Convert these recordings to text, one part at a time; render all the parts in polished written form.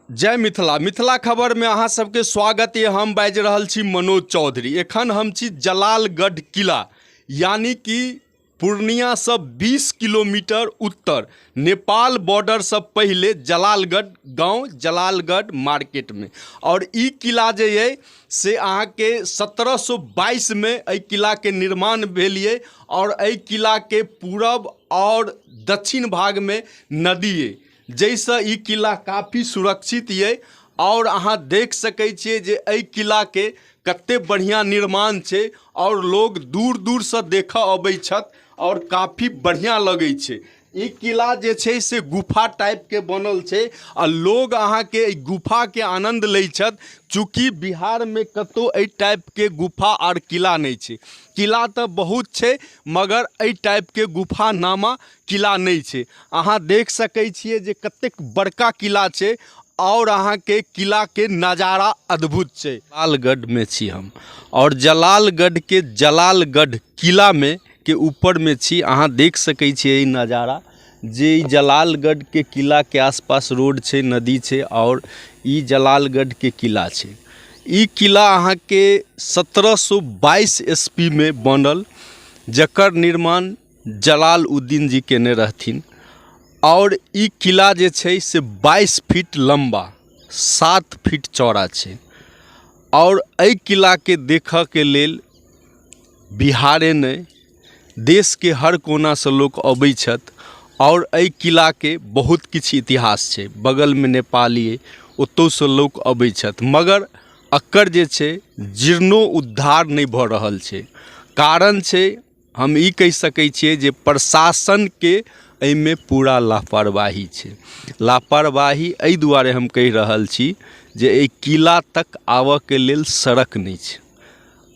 जय मिथिला मिथिला खबर में अहाँ सबके स्वागत है। हम बाजि रहल छी मनोज चौधरी। एखन हम छी जलालगढ़ किला, यानी कि पूर्णिया से 20 किलोमीटर उत्तर, नेपाल बॉर्डर से पहले जलालगढ़ गांव, जलालगढ़ मार्केट में। और ई किला जे है से अहाँ के 1722 में एहि किला के निर्माण भेल ये। और एहि किला के पूरब और दक्षिण भाग में नदी है, जैसे ई किला काफ़ी सुरक्षित ये। और अहाँ देख सकै छियै जे एहि किला के कते बढ़िया निर्माण छै और लोग दूर दूर से देखऽ अबै छथि और काफ़ी बढ़िया लगै छै। ई किला जे छै से गुफा टाइप के बनल छै आ लोग अहाँ के ई गुफा के आनंद लै छथि, चूँकि बिहार में कतौ एहि टाइप के गुफा और किला नहीं छै। किला तो बहुत छै मगर एहि टाइप के गुफा नामा किला नहीं छै। अहाँ देख सकै छियै जे कतेक बड़का किला छै और अहाँ के किला के नज़ारा अद्भुत छै। जलालगढ़ में छी हम और जलालगढ़ के जलालगढ़ किला में के ऊपर में छी। अहाँ देख सकै छियै ई नज़ारा जे जलालगढ़ के किला के आसपास रोड छै, नदी छै और ई जलालगढ़ के किला छै। ई किला अहाँ के 1722 ईस्वी में बनल, जकर निर्माण जलालुद्दीन जी केने रहथिन। और ई किला जे छै से 22 फीट लंबा, 7 फीट चौड़ा छै। और एहि किला के देखऽ के लेल बिहारे नहीं, देश के हर कोना से लोग अबै छथि। और एहि किला के बहुत किछु इतिहास छै। बगल में नेपाल ये, ओतौ से लोग अबै छथि, मगर एकर जे छै जीर्णोद्धार नहीं भऽ रहल छै। कारण छै, हम ई कहि सकै छियै जे प्रशासन के एहिमे पूरा लापरवाही छै। लापरवाही एहि दुआरे हम कहि रहल छी जे एहि किला तक आबऽ के लेल सड़क नहीं छै।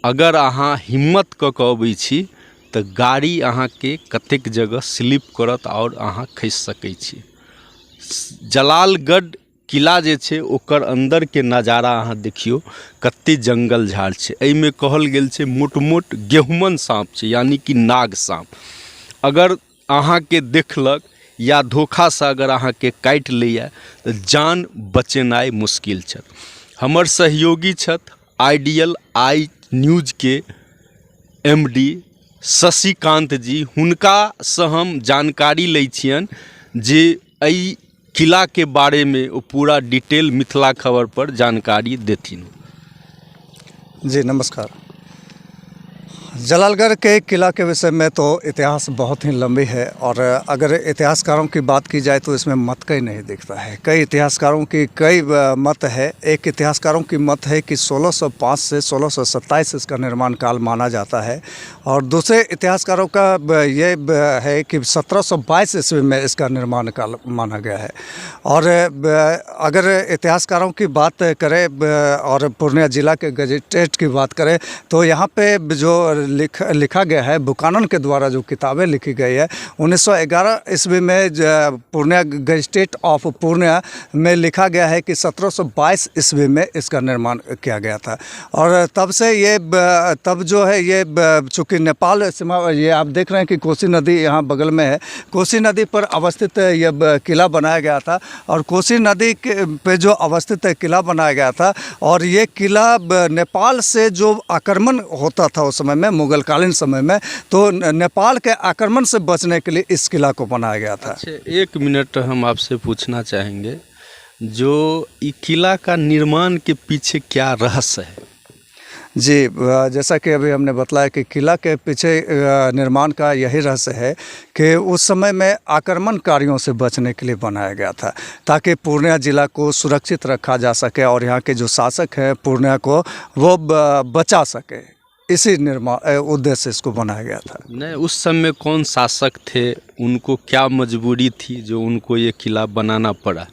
अगर अहाँ हिम्मत कऽ कऽ अबै छी तो गाड़ी अहाँ के कतेक जगह स्लिप करत और अहाँ खसि सकै छी। जलालगढ़ किला जे छै ओकर अंदर के नज़ारा अहाँ देखियो, कते जंगल झाड़ छै। एहिमे कहल गेल छै मोट मोट गेहुमन सांप छै, यानी कि नाग सांप। अगर अहाँ के देखलक या धोखा से अगर अहाँ के काटि लैया तो जान बचेनाइ मुश्किल छै। हमर सहयोगी छथि आइडियल आई न्यूज के MD शशिकांत जी। हुनका से हम जानकारी लै छियनि जे एहि किला के बारे में वो पूरा डिटेल मिथिला खबर पर जानकारी देथिन। जी नमस्कार। जलालगढ़ के किला के विषय में तो इतिहास बहुत ही लंबी है और अगर इतिहासकारों की बात की जाए तो इसमें मत कहीं नहीं दिखता है। कई इतिहासकारों की कई मत है। एक इतिहासकारों की मत है कि 1605 से 1627 इसका निर्माण काल माना जाता है और दूसरे इतिहासकारों का ये है कि 1722 ईस्वी में इसका निर्माण काल माना गया है। और अगर इतिहासकारों की बात करें और पूर्णिया जिला के गजेटेड की बात करें तो यहाँ पे जो लिखा गया है, बुकानन के द्वारा जो किताबें लिखी गई है 1911 ईस्वी में पूर्णिया गजेटेड ऑफ पूर्णिया में लिखा गया है कि 1722 ईस्वी में इसका निर्माण किया गया था। और तब से ये तब जो है ये चूँकि नेपाल सीमा, ये आप देख रहे हैं कि कोसी नदी यहाँ बगल में है, कोसी नदी पर अवस्थित ये किला बनाया गया था। और कोसी नदी पे जो अवस्थित किला बनाया गया था और ये किला नेपाल से जो आक्रमण होता था उस समय में, मुगलकालीन समय में, तो नेपाल के आक्रमण से बचने के लिए इस किला को बनाया गया था। अच्छा, एक मिनट हम आपसे पूछना चाहेंगे, जो ये किला का निर्माण के पीछे क्या रहस्य है? जी, जैसा कि अभी हमने बतलाया कि किला के पीछे निर्माण का यही रहस्य है कि उस समय में आक्रमणकारियों से बचने के लिए बनाया गया था, ताकि पूर्णिया जिला को सुरक्षित रखा जा सके और यहाँ के जो शासक हैं पूर्णिया को वो बचा सके। इसी निर्माण उद्देश्य से इसको बनाया गया था। नहीं, उस समय कौन शासक थे, उनको क्या मजबूरी थी जो उनको ये किला बनाना पड़ा?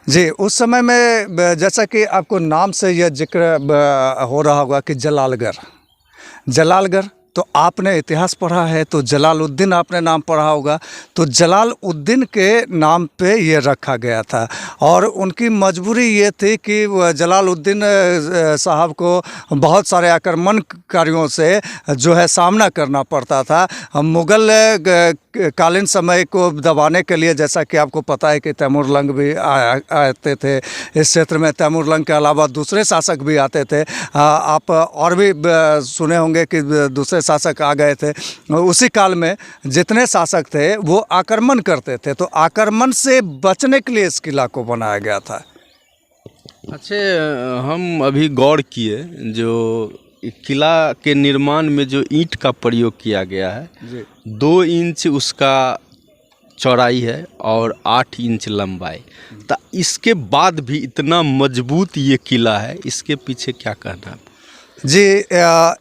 जी, उस समय में जैसा कि आपको नाम से यह जिक्र हो रहा होगा कि जलालगढ़, तो आपने इतिहास पढ़ा है तो जलालुद्दीन आपने नाम पढ़ा होगा, तो जलालुद्दीन के नाम पे ये रखा गया था। और उनकी मजबूरी ये थी कि जलालुद्दीन साहब को बहुत सारे आक्रमणकारियों से जो है सामना करना पड़ता था। मुग़ल कालीन समय को दबाने के लिए, जैसा कि आपको पता है कि तैमूरलंग भी आते थे इस क्षेत्र में। तैमूरलंग के अलावा दूसरे शासक भी आते थे। आप और भी सुने होंगे कि दूसरे शासक आ गए थे। उसी काल में जितने शासक थे वो आक्रमण करते थे, तो आक्रमण से बचने के लिए इस किला को बनाया गया था। अच्छा, हम अभी गौर किए जो किला के निर्माण में जो ईंट का प्रयोग किया गया है, 2 इंच उसका चौड़ाई है और 8 इंच लंबाई। तो इसके बाद भी इतना मजबूत ये किला है, इसके पीछे क्या कहना है? जी,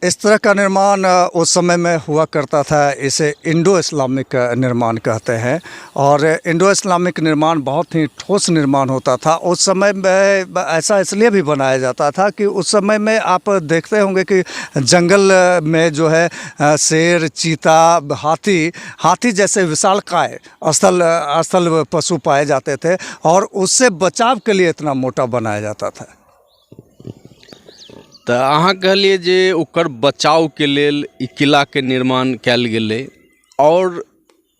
इस तरह का निर्माण उस समय में हुआ करता था। इसे इंडो इस्लामिक निर्माण कहते हैं। और इंडो इस्लामिक निर्माण बहुत ही ठोस निर्माण होता था। उस समय में ऐसा इसलिए भी बनाया जाता था कि उस समय में आप देखते होंगे कि जंगल में जो है शेर, चीता, हाथी जैसे विशालकाय स्थल पशु पाए जाते थे, और उससे बचाव के लिए इतना मोटा बनाया जाता था। तो अहाँ कहलिए जे ओकर बचाव के लेल ई किला के निर्माण कयल गेलै, और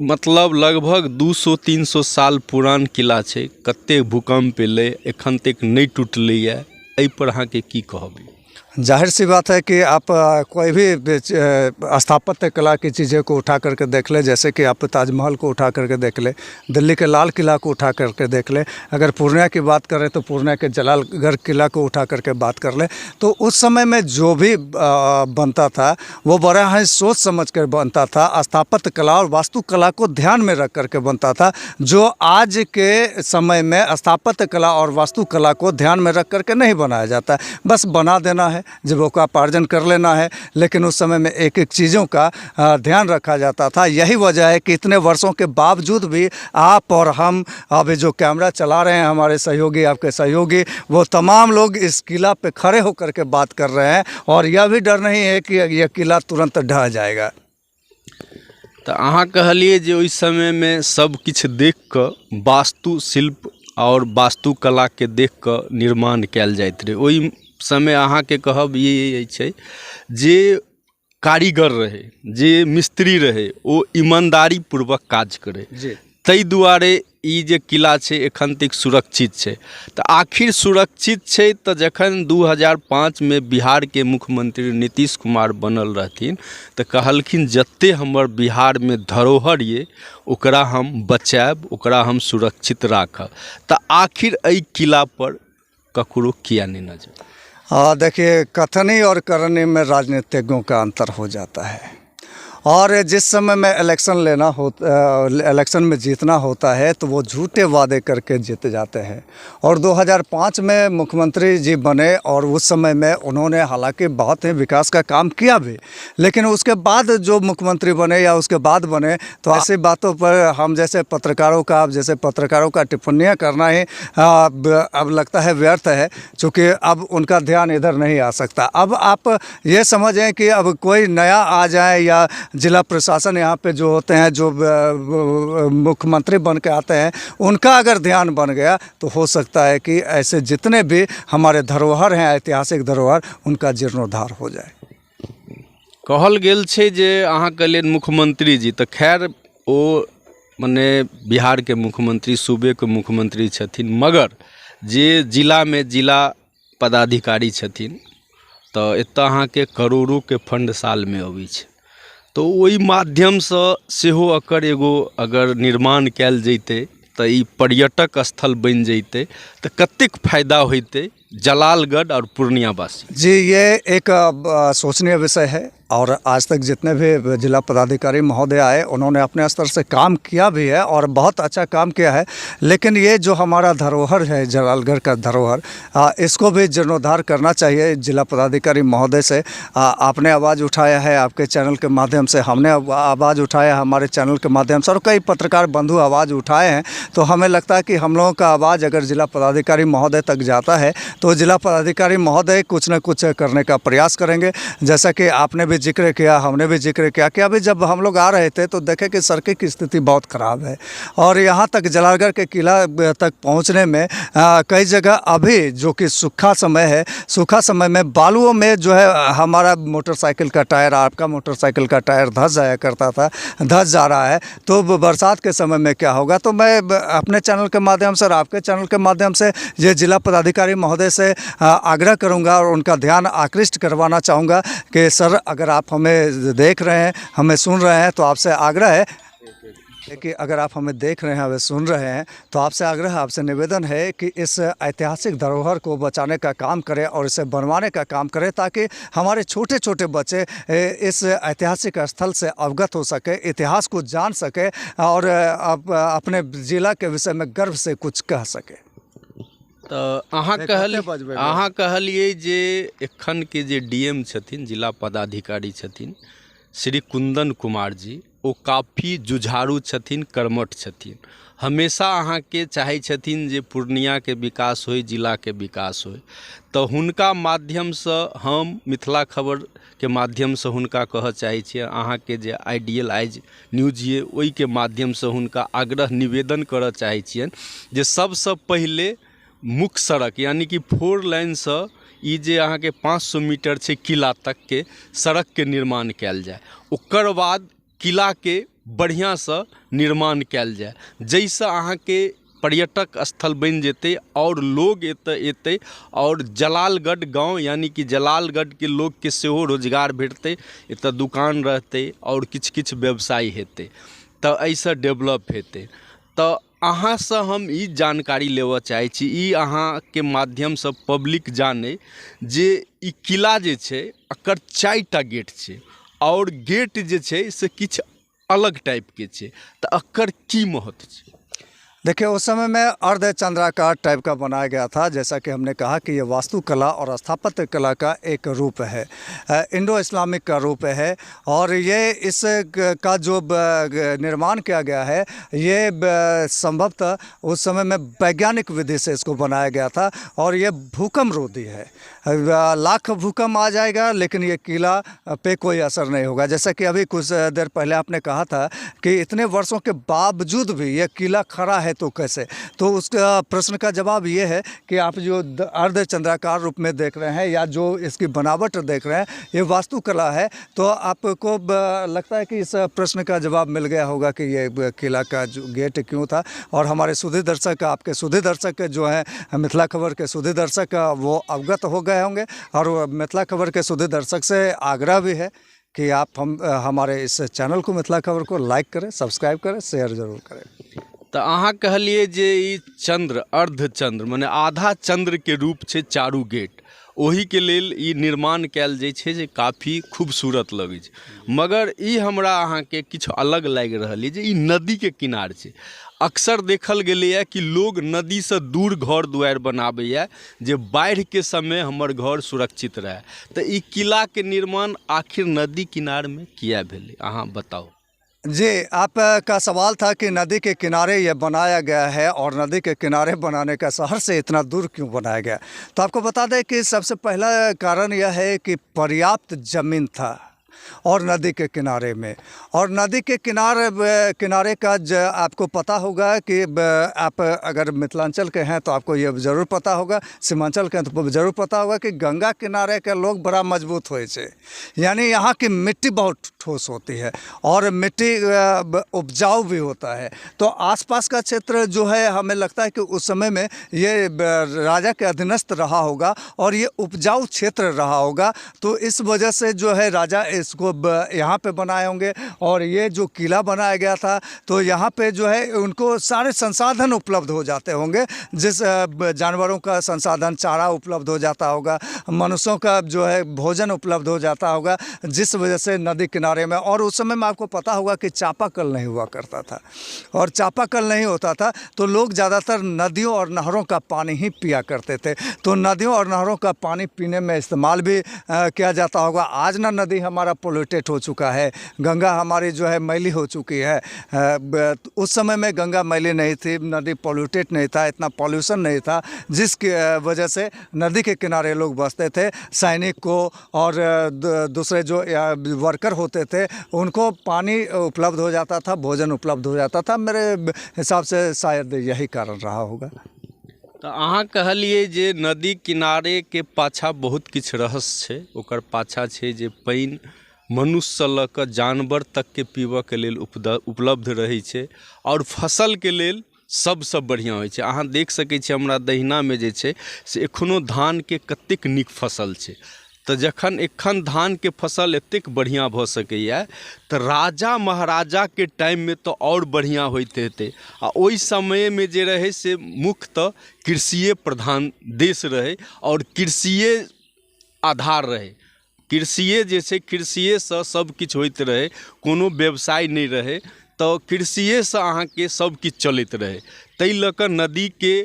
मतलब लगभग 200-300 साल पुरान किला छै। कते भूकंप एलै, एखन तक नहीं टूटलैए, एहि पर अहाँ के की कहब? जाहिर सी बात है कि आप कोई भी स्थापत्य कला की चीज़ें को उठा करके देख लें, जैसे कि आप ताजमहल को उठा करके देख लें, दिल्ली के लाल किला को उठा करके देख लें, अगर पूर्णिया की बात करें तो पूर्णिया के जलालगढ़ किला को उठा करके बात कर लें, तो उस समय में जो भी बनता था वो बड़ा ही सोच समझ कर बनता था। स्थापत्य कला और वास्तुकला को ध्यान में रख करके बनता था, जो आज के समय में स्थापत्य कला और वास्तुकला को ध्यान में रख करके नहीं बनाया जाता। बस बना देना है, जीविकोपार्जन कर लेना है, लेकिन उस समय में एक एक चीज़ों का ध्यान रखा जाता था। यही वजह है कि इतने वर्षों के बावजूद भी आप और हम, अभी जो कैमरा चला रहे हैं हमारे सहयोगी, आपके सहयोगी, वो तमाम लोग इस किला पे खड़े होकर के बात कर रहे हैं, और यह भी डर नहीं है कि यह किला तुरंत ढह जाएगा। तो अहाँ कहलिए जे ओहि समय में सब किछ देख कऽ वास्तुशिल्प और वास्तुकला के देख कऽ निर्माण कयल जाइत रहै। ओहि समय अहाँ के कहब ये छै जे कारीगर रहे, जे मिस्त्री रहे, ओ ईमानदारी पूर्वक काज करे। ताहि दुआरे ई जे किला छै एखन तक सुरक्षित छै। तऽ आखिर सुरक्षित छै तऽ जखन 2005 में बिहार के मुख्यमंत्री नीतीश कुमार बनल रहथिन तऽ कहलखिन जते हमर बिहार में धरोहर ये ओकरा हम बचाएब, ओकरा हम सुरक्षित राखब। तऽ आखिर एहि किला पर ककरो किया नहीं नजर? देखिए, कथनी और करनी में राजनीतिज्ञों का अंतर हो जाता है। और जिस समय में इलेक्शन में जीतना होता है तो वो झूठे वादे करके जीत जाते हैं। और 2005 में मुख्यमंत्री जी बने, और उस समय में उन्होंने हालांकि बहुत ही विकास का काम किया भी, लेकिन उसके बाद जो मुख्यमंत्री बने या उसके बाद बने, तो ऐसी बातों पर हम जैसे पत्रकारों का टिप्पणियाँ करना ही अब लगता है व्यर्थ है, चूँकि अब उनका ध्यान इधर नहीं आ सकता। अब आप ये समझें कि अब कोई नया आ जाए, या जिला प्रशासन यहाँ पे जो होते हैं, जो मुख्यमंत्री बन के आते हैं, उनका अगर ध्यान बन गया तो हो सकता है कि ऐसे जितने भी हमारे धरोहर हैं, ऐतिहासिक धरोहर, उनका जीर्णोद्धार हो जाए। कहल गेल छै जे अहाँ कहलिए मुख्यमंत्री जी, तो खैर ओ मने बिहार के मुख्यमंत्री, सूबे के मुख्यमंत्री छथिन, मगर जे जिला में जिला पदाधिकारी छथिन तो एतऽ अहाँ के करोड़ों के फंड साल में अबै छै। तो ओहि माध्यम से सेहो एकर एगो अगर निर्माण कयल जैते तो ई पर्यटक स्थल बन जैते तो कतेक फायदा होते जलालगढ़ और पूर्णिया वासी? जी, ये एक सोचनीय विषय है, और आज तक जितने भी जिला पदाधिकारी महोदय आए उन्होंने अपने स्तर से काम किया भी है और बहुत अच्छा काम किया है। लेकिन ये जो हमारा धरोहर है, जलालगढ़ का धरोहर, इसको भी जीर्णोद्धार करना चाहिए जिला पदाधिकारी महोदय से। आपने आवाज़ उठाया है आपके चैनल के माध्यम से, हमने आवाज़ उठाया हमारे चैनल के माध्यम से, और कई पत्रकार बंधु आवाज़ उठाए हैं। तो हमें लगता है कि हम लोगों का आवाज़ अगर जिला पदाधिकारी महोदय तक जाता है तो जिला पदाधिकारी महोदय कुछ न कुछ करने का प्रयास करेंगे। जैसा कि आपने भी जिक्र किया, हमने भी जिक्र किया कि अभी जब हम लोग आ रहे थे तो देखे कि सड़कें की स्थिति बहुत ख़राब है और यहाँ तक जलालगढ़ के किला तक पहुँचने में कई जगह अभी जो कि सूखा समय है, सूखा समय में बालुओं में जो है हमारा मोटरसाइकिल का टायर, आपका मोटरसाइकिल का टायर धंस जाया करता था, धंस जा रहा है। तो बरसात के समय में क्या होगा? तो मैं अपने चैनल के माध्यम से और आपके चैनल के माध्यम से ये जिला पदाधिकारी महोदय से आग्रह करूंगा और उनका ध्यान आकृष्ट करवाना चाहूँगा कि सर, अगर आप हमें देख रहे हैं, हमें सुन रहे हैं, तो आपसे आग्रह है कि अगर आप हमें देख रहे हैं, हमें सुन रहे हैं, तो आपसे आग्रह, आपसे निवेदन है कि इस ऐतिहासिक धरोहर को बचाने का काम करें और इसे बनवाने का काम करें ताकि हमारे छोटे छोटे बच्चे इस ऐतिहासिक स्थल से अवगत हो सके, इतिहास को जान सके और अपने ज़िला के विषय में गर्व से कुछ कह सके। तो अहाँ कहलिए जे एखन के जे डीएम छथिन, जिला पदाधिकारी छथिन श्री कुंदन कुमार जी, वो काफ़ी जुझारू छथिन, कर्मठ छथिन। हमेशा अहाँ के चाहे छथिन जे पूर्णिया के विकास होय, जिला के विकास होय। तो हुनका माध्यम से हम मिथिला खबर के माध्यम से हुनका कह चाहे छियै, अहाँ के जे आइडियल आइज न्यूज ये ओई के माध्यम से हुनका आग्रह निवेदन करऽ चाहे छियनि जे सबसे पहले मुख्य सड़क यानी कि 4 लाइन से ई जे अहाँ के 500 मीटर छै किला तक के सड़क के निर्माण कैल जाए, ओकर बाद किला के बढ़िया से निर्माण कैल जाए, जैसे अहाँ के पर्यटक स्थल बन जेते और लोग एते और जलालगढ़ गांव यानी कि जलालगढ़ के लोग के सेहो रोजगार भेटते, एतऽ दुकान रहते और किछ व्यवसाय हेतै, तो ऐसे डेवलप हेतै। तो अहाँ से हम ई जानकारी लेवऽ चाहे छी, ई अहाँ के माध्यम से पब्लिक जाने जे ई किला जे छै एकर 4टा गेट छै और गेट जे छै से किछ अलग टाइप के छै, तो एकर की महत्व छै? देखिए, उस समय में अर्ध चंद्राकार टाइप का बनाया गया था। जैसा कि हमने कहा कि ये वास्तुकला और स्थापत्य कला का एक रूप है, इंडो इस्लामिक का रूप है और ये इस का जो निर्माण किया गया है ये संभवतः उस समय में वैज्ञानिक विधि से इसको बनाया गया था और ये भूकंप रोधी है। लाख भूकंप आ जाएगा लेकिन ये किला पे कोई असर नहीं होगा। जैसा कि अभी कुछ देर पहले आपने कहा था कि इतने वर्षों के बावजूद भी ये किला खड़ा है तो कैसे? तो उसका प्रश्न का जवाब ये है कि आप जो अर्ध चंद्राकार रूप में देख रहे हैं या जो इसकी बनावट देख रहे हैं, ये वास्तुकला है। तो आपको लगता है कि इस प्रश्न का जवाब मिल गया होगा कि ये किला का जो गेट क्यों था। और हमारे सुधी दर्शक, आपके सुधी दर्शक जो हैं, मिथिला खबर के सुधी दर्शक, वो अवगत हो गए होंगे और मिथिला खबर के सुधी दर्शक से आग्रह भी है कि आप हमारे इस चैनल को, मिथिला खबर को लाइक करें, सब्सक्राइब करें, शेयर जरूर करें। तो अहाँ कहलिए जे ई चंद्र, अर्ध चंद्र माने आधा चंद्र के रूप छै चारू गेट, ओही के लेल ई निर्माण कैल जाइ छै जे काफ़ी खूबसूरत लगै छै। मगर ई हमरा अहाँ के किछु अलग लागि रहल है जे ई नदी के किनार छै। अक्सर देखल गेलैए कि लोग नदी से दूर घर दुआरि बनाबैए जे बाढ़ि के समय हमर घर सुरक्षित रहे। तो ई किला के निर्माण आखिर नदी किनार में किया भेलै, अहाँ बताओ। जी, आपका सवाल था कि नदी के किनारे ये बनाया गया है और नदी के किनारे बनाने का शहर से इतना दूर क्यों बनाया गया? तो आपको बता दें कि सबसे पहला कारण यह है कि पर्याप्त ज़मीन था और नदी के किनारे में, और नदी के किनारे का आपको पता होगा कि आप अगर मिथिलांचल के हैं तो आपको ये ज़रूर पता होगा, सीमांचल के हैं तो ज़रूर पता होगा कि गंगा किनारे के लोग बड़ा मजबूत होए छे, यानी यहाँ की मिट्टी बहुत ठोस होती है और मिट्टी उपजाऊ भी होता है। तो आसपास का क्षेत्र जो है, हमें लगता है कि उस समय में ये राजा के अधीनस्थ रहा होगा और ये उपजाऊ क्षेत्र रहा होगा। तो इस वजह से जो है राजा इसको यहाँ पे बनाए होंगे और ये जो किला बनाया गया था तो यहाँ पे जो है उनको सारे संसाधन उपलब्ध हो जाते होंगे, जिस जानवरों का संसाधन, चारा उपलब्ध हो जाता होगा, मनुष्यों का जो है भोजन उपलब्ध हो जाता होगा, जिस वजह से नदी किनारे में। और उस समय में आपको पता होगा कि चापाकल नहीं हुआ करता था और चापाकल नहीं होता था तो लोग ज़्यादातर नदियों और नहरों का पानी ही पिया करते थे। तो नदियों और नहरों का पानी पीने में इस्तेमाल भी किया जाता होगा। आज ना नदी हमारा हमारा पोल्यूटेड हो चुका है, गंगा हमारी जो है मैली हो चुकी है। उस समय में गंगा मैली नहीं थी, नदी पोल्यूटेड नहीं था, इतना पॉल्यूशन नहीं था, जिसकी वजह से नदी के किनारे लोग बसते थे। सैनिक को और दूसरे जो वर्कर होते थे उनको पानी उपलब्ध हो जाता था, भोजन उपलब्ध हो जाता था। मेरे हिसाब से शायद यही कारण रहा होगा। तो अहाँ कहलिए जे नदी किनारे के पाछा बहुत किछु रहस्य छै। ओकर पाछा छै जे पानि मनुष्य से लऽ कऽ जानवर तक के पीबऽ के लेल उपलब्ध रहै छै और फसल के लेल सबसँ बढ़िआँ होइ छै। अहाँ देख सकै छी हमरा दहिनामे जे छै से एखनो धान के कतेक नीक फसल छै। तऽ जखन एखन धान के फसल एतेक बढ़िआँ भऽ सकैए तऽ राजा महाराजा के टाइम में तो और बढ़िआँ होइत हेतै। आ ओहि समय में जे रहै से मुख्यतः कृषिए प्रधान देश रहै और कृषिए आधार रहै। कृषिए जे छै कृषिएसँ सब किछु होइत रहै, कोनो व्यवसाय नहि रहै, तऽ कृषिएसँ अहाँके सब किछु चलैत रहै। ताहि लऽ कऽ नदीके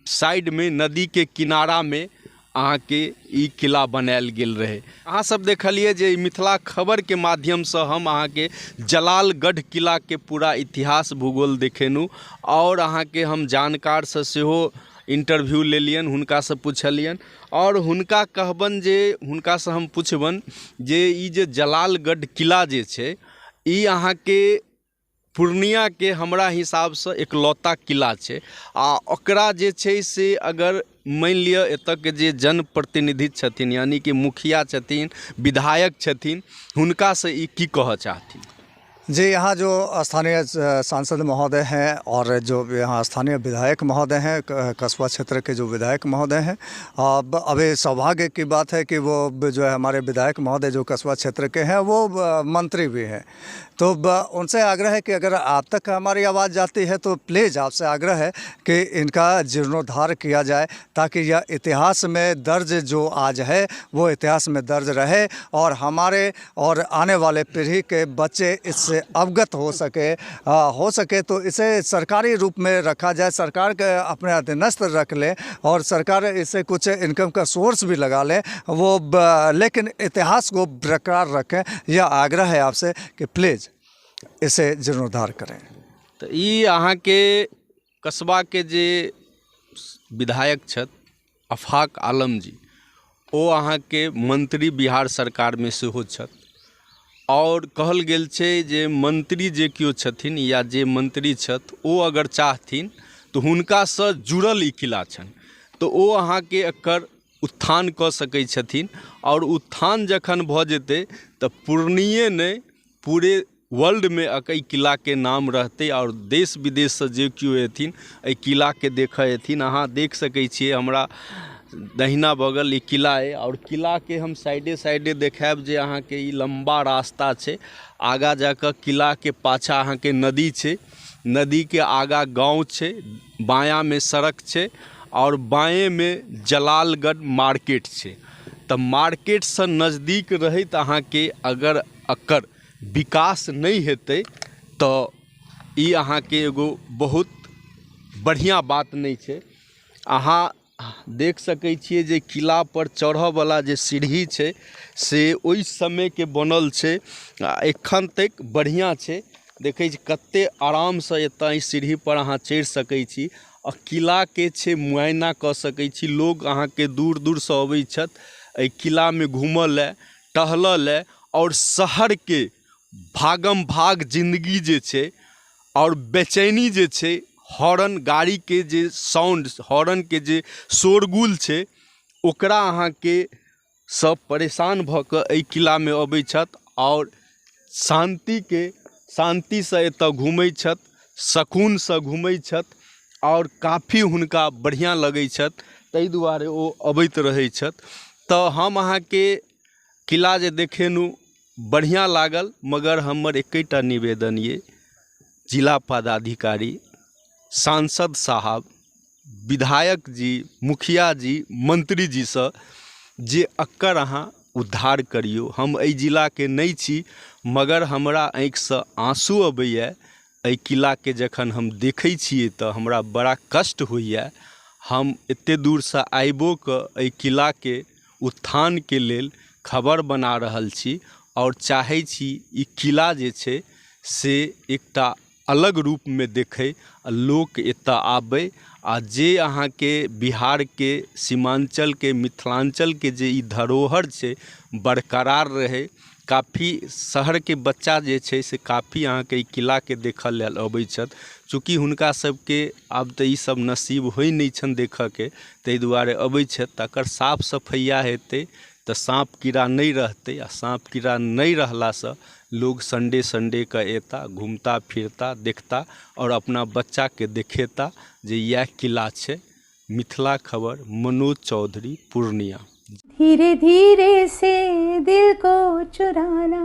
साइडमे, नदीके किनारामे अहाँके ई किला बनायल गेल रहे। अहाँ सब देखलिए जे मिथिला खबर के माध्यम से हम अहाँके जलालगढ़ किला के पूरा इतिहास भूगोल देखेनु और अहाँके हम जानकार से सेहो इंटरव्यू लेलियन, हुनका से पुछलियन और हुनका कहबन जे हुनका से हम पुछबन जे ई जे जलालगढ़ किला जे छै ई अहाँके पूर्णिया के हमरा हिसाब से एकलौता किला छै। आ ओकरा जे छै से अगर मान लिअ एतऽ के जे जनप्रतिनिधि छथिन यानी कि मुखिया छथिन, विधायक छथिन, हुनका से ई की कहऽ चाहथिन? जी, यहाँ जो स्थानीय सांसद महोदय हैं और जो यहाँ स्थानीय विधायक महोदय हैं, कस्बा क्षेत्र के जो विधायक महोदय हैं, अभी सौभाग्य की बात है कि वो जो है हमारे विधायक महोदय जो कस्बा क्षेत्र के हैं वो मंत्री भी हैं। तो उनसे आग्रह है कि अगर आप तक हमारी आवाज़ जाती है तो प्लीज़ आपसे आग्रह है कि इनका जीर्णोद्धार किया जाए, ताकि यह इतिहास में दर्ज जो आज है वो इतिहास में दर्ज रहे और हमारे और आने वाले पीढ़ी के बच्चे इससे अवगत हो सके तो इसे सरकारी रूप में रखा जाए, सरकार के अपने अधीनस्थ रख ले और सरकार इसे कुछ इनकम का सोर्स भी लगा ले वो, लेकिन इतिहास को बरकरार रखें। यह आग्रह है आपसे कि प्लीज़ इसे जीर्णोद्धार करें। तो ई अहाँके कस्बा के जे विधायक छथि अफाक आलम जी, ओ अहाँके मंत्री बिहार सरकार में सेहो छथि और कहल गेल छै जे मंत्री जे केओ छथिन या जे मंत्री छथि ओ अगर चाहथिन तऽ हुनकासँ जुड़ल ई किला छनि तऽ ओ अहाँके एकर उत्थान कऽ सकै छथिन और उत्थान जखन भऽ जेतै तऽ पूर्णिये नहि पूरे वर्ल्ड में एहि किला के नाम रहते और देश विदेश से जे केओ एथिन एहि किला के देखऽ एथिन। अहाँ देख सकै छियै हमरा दहिना बगल ई किला है और किला के हम साइडे देखाब जे अहाँके ई लंबा रास्ता छै। आगा जाकर किला के पाछा अहाँके नदी छै, नदी के आगा गांव छै, बायां में सड़क छै और बाएं में जलालगढ़ मार्केट छै। तऽ मार्केट से नज़दीक रहैत अहाँके अगर एकर विकास नहीं हेतै तऽ ई अहाँके एगो बहुत बढ़िया बात नहीं छै। अहाँ देख सकै छियै जे किला पर चढ़ऽ वाला जे सीढ़ी छै से ओहि समय के बनल छै, एखन तक बढ़िया छै। देखै छी कते आराम से एतऽ ई सीढ़ी पर अहाँ चढ़ि सकै छी और किला के छै मुआयना कऽ सकै छी। लोग अहाँके दूर दूर से अबै छथि एहि किला में घूमऽ लए, टहलऽ लए और शहर के भागम भाग जिंदगी जे छै और बेचैनी जे छै, हॉर्न गाड़ी के जे साउंड, हॉर्न के जे शोरगुल छै ओकरा अहाँके सब परेशान भऽ कऽ एहि किला में अबै छथि और शांति से एतऽ घूमै छथि, सकून से घूमै छथि और काफ़ी हुनका बढ़िया लगै छथि, ताहि दुआरे ओ अबैत रहै छथि। तऽ हम अहाँके किला जे देखेनु बढ़िया लागल, मगर हमर एकैटा निवेदन ये जिला पदाधिकारी, सांसद साहब, विधायक जी, मुखिया जी, मंत्री जी से जे एकर अहाँ उद्धार करियो। हम एहि जिला के नहीं छी मगर हमरा आँखि से आंसू अबैया एहि किला के जखन हम देखै छियै तऽ हमरा बड़ा कष्ट होइया। हम एते दूर से आइबो कऽ एहि किला के उत्थान के लेल खबर बना रहल छी और चाहै छी ई किला जे छै से एकटा अलग रूप में देखे, लोक एतऽ आबै आ जे अहाँ के बिहार के सीमांचल के मिथिलांचल के जे ई धरोहर छै बरकरार रहे। काफ़ी शहर के बच्चा जे छै से काफ़ी अहाँ के ई किला के देखऽ लेल अबै छथि, चूँकि हुनका सबके आब तऽ ई सब नसीब होइ नहीं छन देखऽ के, ताहि दुआरे अबै छथि। तकर साफ सफैया हेतै तऽ साँप कीड़ा नहीं रहतै, आ साँप कीड़ा नहीं रहलासँ लोग संडे के एता घूमता फिरता देखता और अपना बच्चा के देखेता जे यह किला छै। मिथिला खबर, मनोज चौधरी, पूर्णिया। धीरे धीरे से दिल को चुराना।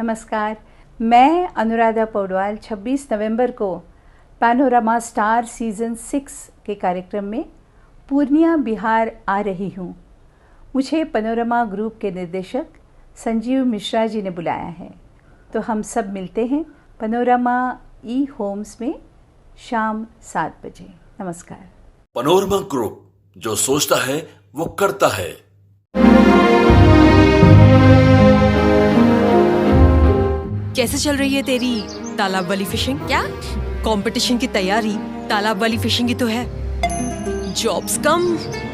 नमस्कार, मैं अनुराधा पौडवाल 26 नवंबर को पैनोरमा स्टार सीज़न 6 के कार्यक्रम में पूर्णिया बिहार आ रही हूँ। मुझे पैनोरमा ग्रुप के निर्देशक संजीव मिश्रा जी ने बुलाया है, तो हम सब मिलते हैं पैनोरमा ई होम्स में शाम 7 बजे। नमस्कार। पैनोरमा ग्रुप, जो सोचता है वो करता है। कैसे चल रही है तेरी तालाब वाली फिशिंग? क्या कंपटीशन की तैयारी तालाब वाली फिशिंग ही तो है। जॉब्स कम,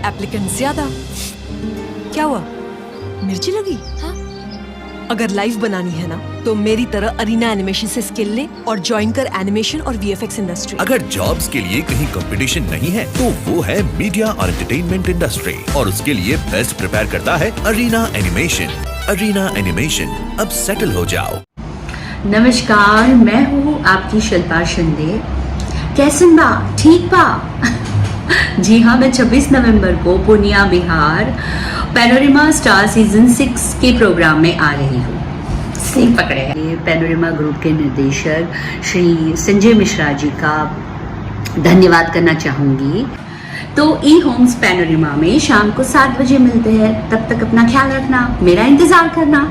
एप्लीकेंट ज्यादा। क्या हुआ, मिर्ची लगी? हाँ? अगर लाइव बनानी है ना तो मेरी तरह अरीना एनिमेशन से स्किल ले और ज्वाइन कर एनिमेशन और वीएफएक्स इंडस्ट्री। अगर जॉब्स के लिए कहीं कंपटीशन नहीं है तो वो है मीडिया और एंटरटेनमेंट इंडस्ट्री, और उसके लिए बेस्ट प्रिपेयर करता है अरीना एनिमेशन। अरीना एनिमेशन, अब सेटल हो जाओ। नमस्कार, मैं हूँ आपकी शिल्पा शिंदे। कैसन बा? ठीक बा? जी हाँ, मैं 26 नवंबर को Purnia Bihar panorama star season 6 के प्रोग्राम में आ रही हूँ। सीख पकड़े हैं। पैनोरमा ग्रुप के निर्देशक श्री संजय मिश्रा जी का धन्यवाद करना चाहूँगी। तो ई होम्स पैनोरमा में शाम को 7 बजे मिलते हैं। तब तक अपना ख्याल रखना, मेरा इंतजार करना।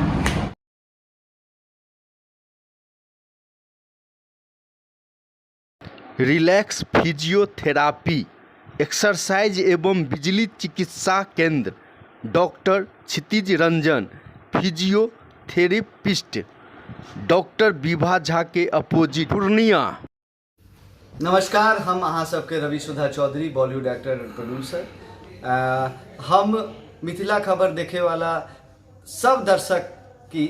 रिलैक्स फिजियोथेरापी एक्सरसाइज एवं बिजली चिकित्सा केंद्र, doctor Kshitij Ranjan, physiotherapist, doctor Vibha Jha के अपोजिट, पूर्णिया। नमस्कार, हम अहाँ सबके Ravi Sudha Chaudhary, Bollywood actor and producer. हम मिथिला खबर देखे वाला सब दर्शक की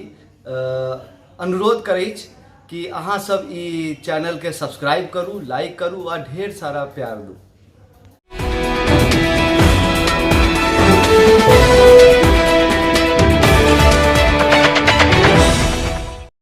अनुरोध करै छी कि अहाँ सब ई चैनल के सब्सक्राइब करू, लाइक करू आ ढेर सारा प्यार दू।